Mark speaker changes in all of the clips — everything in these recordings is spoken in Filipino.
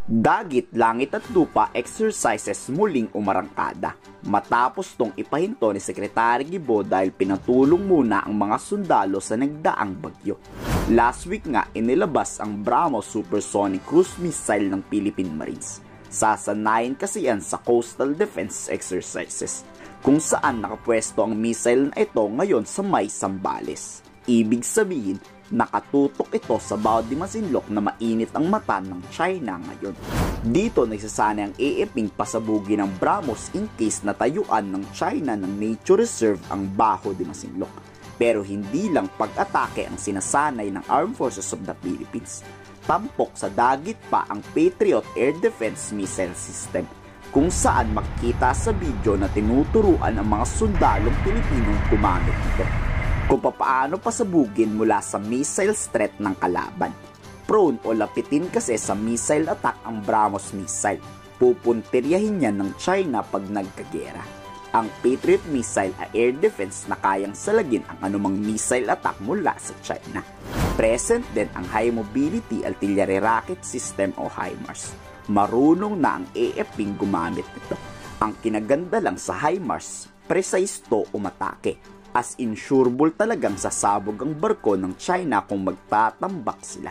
Speaker 1: Dagit, langit at lupa exercises muling umarangkada matapos tong ipahinto ni Secretary Guibo dahil pinatulong muna ang mga sundalo sa nagdaang bagyo. Last week nga inilabas ang BrahMos Supersonic Cruise Missile ng Philippine Marines. Sasanayin kasi yan sa Coastal Defense Exercises kung saan nakapwesto ang missile na ito ngayon sa may Zambales. Ibig sabihin, nakatutok ito sa bawat Masinloc na mainit ang mata ng China ngayon. Dito nagsasana ang AFPing pasabugin ng BrahMos in case natayuan ng China ng nature reserve ang Bajo de Masinloc. Pero hindi lang pag-atake ang sinasanay ng Armed Forces of the Philippines. Tampok sa dagit pa ang Patriot Air Defense Missile System kung saan makikita sa video na tinuturuan ang mga sundalong Pilipinong gumamit nito kung papaano pasabugin mula sa missile threat ng kalaban. Prone o lapitin kasi sa missile attack ang BrahMos missile. Pupuntiryahin yan ng China pag nagkagera. Ang Patriot missile ay air defense na kayang salagin ang anumang missile attack mula sa China. Present din ang High Mobility Artillery Rocket System o HIMARS. Marunong na ang AFPing gumamit nito. Ang kinaganda lang sa HIMARS, precise to umatake. As in sureball talagang sasabog ang barko ng China kung magtatambak sila.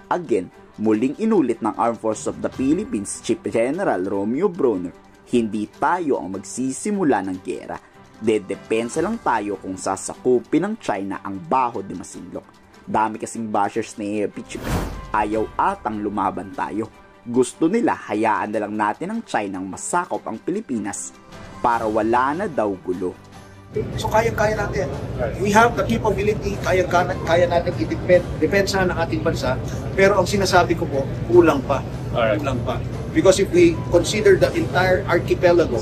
Speaker 1: Again, muling inulit ng Armed Forces of the Philippines Chief General Romeo Brawner, hindi tayo ang magsisimula ng giyera. Dedepensa lang tayo kung sasakupin ng China ang Bajo de Masinloc. Dami kasing bashers ni AFP, ayaw atang lumaban tayo. Gusto nila hayaan na lang natin ang China ang masakop ang Pilipinas para wala na daw gulo.
Speaker 2: So kaya natin. We have the capability, kaya natin i-depensa ng ating bansa. Pero ang sinasabi ko po, kulang pa. Kulang pa. Because if we consider the entire archipelago,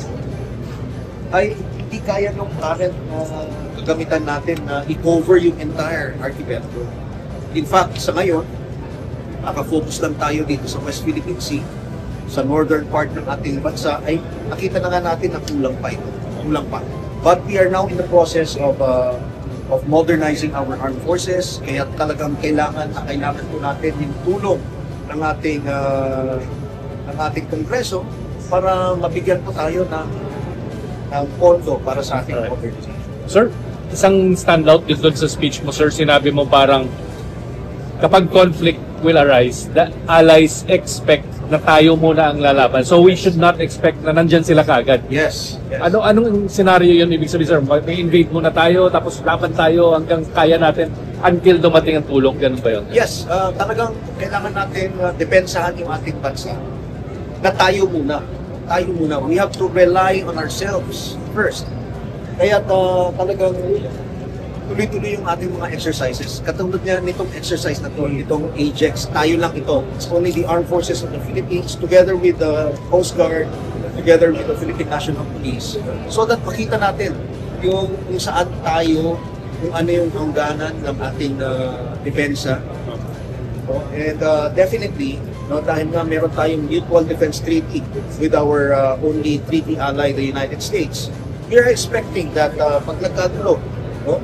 Speaker 2: ay hindi kaya ng current gagamitan natin na i-cover yung entire archipelago. In fact, sa ngayon, nakafocus lang tayo dito sa West Philippine Sea, sa northern part ng ating bansa, ay nakita na nga natin na kulang pa ito. Kulang pa. But we are now in the process of modernizing our armed forces, kaya talagang kailangan po natin yung tulong ng ating Kongreso para mabigyan po tayo ng pondo para sa ating organization.
Speaker 3: Sir, isang standout dito sa speech mo, sir, sinabi mo parang kapag conflict will arise, the allies expect na tayo muna ang lalaban. So we should not expect na nandyan sila kagad.
Speaker 2: Yes.
Speaker 3: Anong scenario yun ibig sabihin, sir? May-invade muna tayo, tapos laban tayo hanggang kaya natin until dumating ang tulong. Ganun ba yun?
Speaker 2: Yes. Talagang kailangan natin depensahan yung ating bansa. Na tayo muna. Tayo muna. We have to rely on ourselves first. Kaya talagang tuloy-tuloy yung ating mga exercises. Katulad niya nitong exercise na to, itong Ajax, tayo lang ito. It's only the Armed Forces of the Philippines together with the Coast Guard, together with the Philippine National Police. So that makita natin yung saan tayo, kung ano yung hangganan ng ating depensa. And definitely, dahil nga meron tayong Mutual Defense Treaty with our only treaty ally, the United States, we are expecting that pag nagkagulo,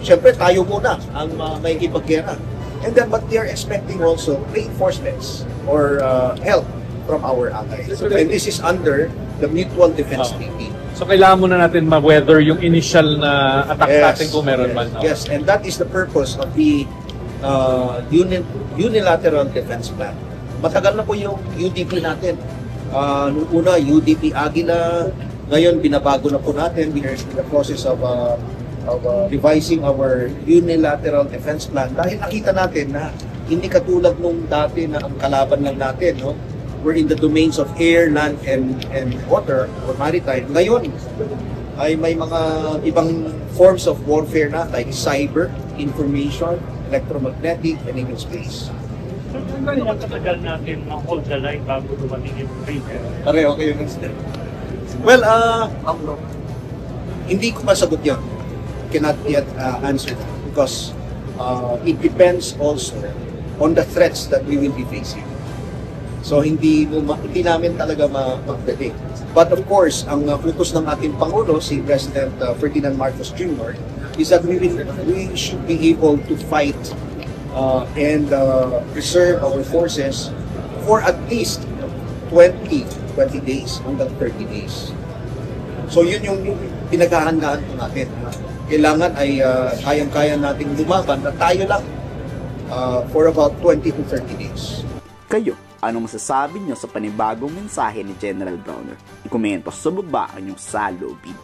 Speaker 2: siyempre tayo muna ang may ipaggera. And then, but they are expecting also reinforcements or help from our allies. And this is under the Mutual Defense Treaty.
Speaker 3: So kailangan muna natin ma-weather yung initial na attack natin kung meron man.
Speaker 2: Yes, and that is the purpose of the Unilateral Defense Plan. Matagal na po yung UDP natin. Noong una, UDP Aguila. Ngayon, binabago na po natin. We are in the process of revising our unilateral defense plan dahil nakita natin na hindi katulad nung dati na ang kalaban lang natin, we're in the domains of air, land, and water or maritime. Ngayon ay may mga ibang forms of warfare na like cyber, information, electromagnetic, and even space.
Speaker 4: So, gano'n katagal natin ma-hold the line bago dumating yung break?
Speaker 2: Pareho kayo ng step. Well, hindi ko masagot yan. Cannot yet answer that because it depends also on the threats that we will be facing. So hindi namin talaga ma-predict. But of course, ang focus ng ating Pangulo, si President Ferdinand Marcos Jr., is that we should be able to fight and preserve our forces for at least 20 days hanggang 30 days. So yun yung pinaghahandaan po natin. Kailangan ay kayang-kaya nating lumaban na tayo lang for about 20 to 30 days.
Speaker 1: Kayo, anong masasabi nyo sa panibagong mensahe ni General Browner? I-komento sa baba ang inyong saloobin.